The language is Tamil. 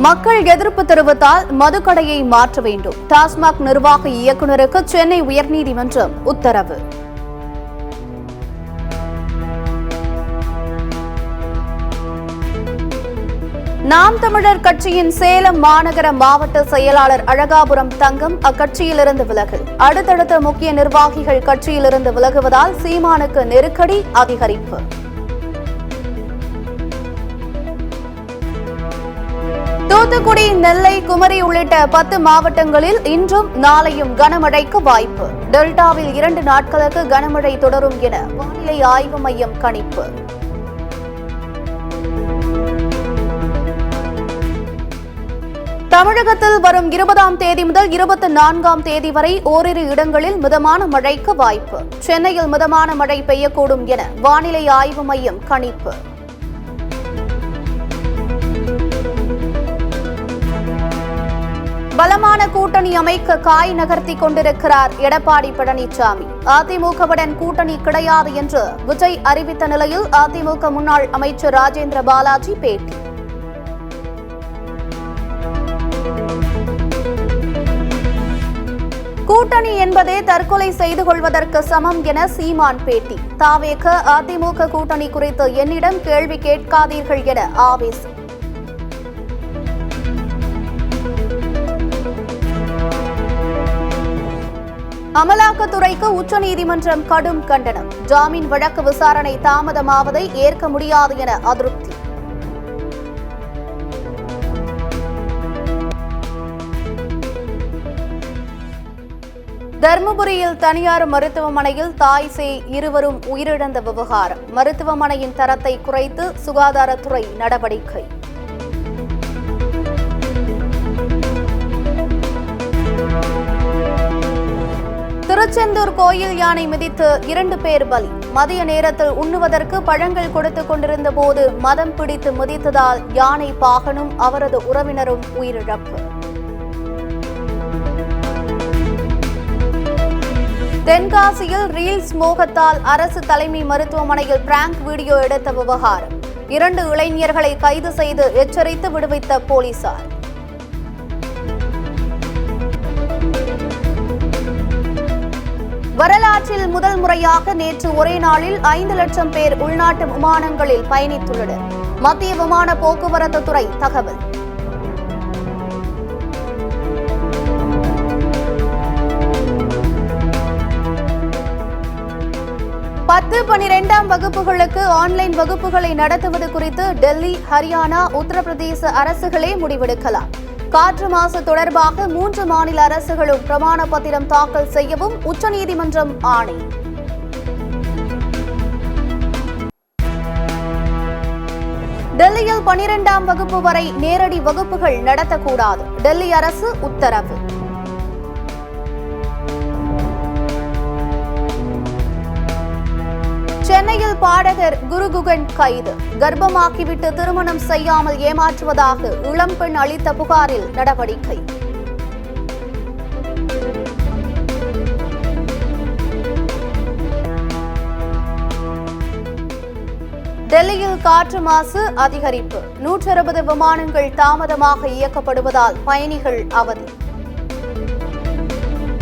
மக்கள் எதிர்ப்பு தெரிவித்தால் மதுக்கடையை மாற்ற வேண்டும். டாஸ்மாக் நிர்வாக இயக்குநருக்கு சென்னை உயர்நீதிமன்றம் உத்தரவு. நாம் தமிழர் கட்சியின் சேலம் மாநகர மாவட்ட செயலாளர் அழகாபுரம் தங்கம் அக்கட்சியிலிருந்து விலகல். அடுத்தடுத்த முக்கிய நிர்வாகிகள் கட்சியிலிருந்து விலகுவதால் சீமானுக்கு நெருக்கடி அதிகரிப்பு. தூத்துக்குடி, நெல்லை, குமரி உள்ளிட்ட 10 மாவட்டங்களில் இன்றும் நாளையும் கனமழைக்கு வாய்ப்பு. டெல்டாவில் 2 நாட்களுக்கு கனமழை தொடரும் என வானிலை ஆய்வு மையம் கணிப்பு. தமிழகத்தில் வரும் 20ஆம் தேதி முதல் 24ஆம் தேதி வரை ஓரிரு இடங்களில் மிதமான மழைக்கு வாய்ப்பு. சென்னையில் மிதமான மழை பெய்யக்கூடும் என வானிலை ஆய்வு மையம் கணிப்பு. பலமான கூட்டணி அமைக்க காய் நகர்த்தி கொண்டிருக்கிறார் எடப்பாடி பழனிசாமி. அதிமுகவுடன் கூட்டணி கிடையாது என்று விஜய் அறிவித்த நிலையில் அதிமுக முன்னாள் அமைச்சர் ராஜேந்திர பாலாஜி பேட்டி. கூட்டணி என்பதே தற்கொலை செய்து கொள்வதற்கு சமம் என சீமான் பேட்டி. தாவேக அதிமுக கூட்டணி குறித்து என்னிடம் கேள்வி கேட்காதீர்கள் என ஆவேசம். அமலாக்கத்துறைக்கு உச்சநீதிமன்றம் கடும் கண்டனம். ஜாமீன் வழக்கு விசாரணை தாமதமாவதை ஏற்க முடியாது என அதிருப்தி. தர்மபுரியில் தனியார் மருத்துவமனையில் தாய், சேய் இருவரும் உயிரிழந்த விவகாரம். மருத்துவமனையின் தரத்தை குறைத்து சுகாதாரத்துறை நடவடிக்கை. திருச்செந்தூர் கோயில் யானை மிதித்து 2 பேர் பலி. மதிய நேரத்தில் உண்ணுவதற்கு பழங்கள் கொடுத்துக் கொண்டிருந்த போது மதம் பிடித்து மிதித்ததால் யானை பாகனும் அவரது உறவினரும் உயிரிழப்பு. தென்காசியில் ரீல்ஸ் மோகத்தால் அரசு தலைமை மருத்துவமனையில் பிராங்க் வீடியோ எடுத்த விவகாரம். 2 இளைஞர்களை கைது செய்து எச்சரித்து விடுவித்த போலீசார். வரலாற்றில் முதல் முறையாக நேற்று ஒரே நாளில் 5 லட்சம் பேர் உள்நாட்டு விமானங்களில் பயணித்துள்ளனர். மத்திய விமான போக்குவரத்து துறை தகவல். பத்து 12ஆம் வகுப்புகளுக்கு ஆன்லைன் வகுப்புகளை நடத்துவது குறித்து டெல்லி, ஹரியானா, உத்தரப்பிரதேச அரசுகளே முடிவெடுக்கலாம். காற்று மாசு தொடர்பாக 3 மாநில அரசுகளும் பிரமாண பத்திரம் தாக்கல் செய்யவும் உச்சநீதிமன்றம் ஆணை. டெல்லியில் 12ஆம் வகுப்பு வரை நேரடி வகுப்புகள் நடத்தக்கூடாது. டெல்லி அரசு உத்தரவு. சென்னையில் பாடகர் குருகுகன் கைது. கர்ப்பமாக்கிவிட்டு திருமணம் செய்யாமல் ஏமாற்றுவதாக இளம்பெண் அளித்த புகாரில் நடவடிக்கை. டெல்லியில் காற்று மாசு அதிகரிப்பு. 160 விமானங்கள் தாமதமாக இயக்கப்படுவதால் பயணிகள் அவதி.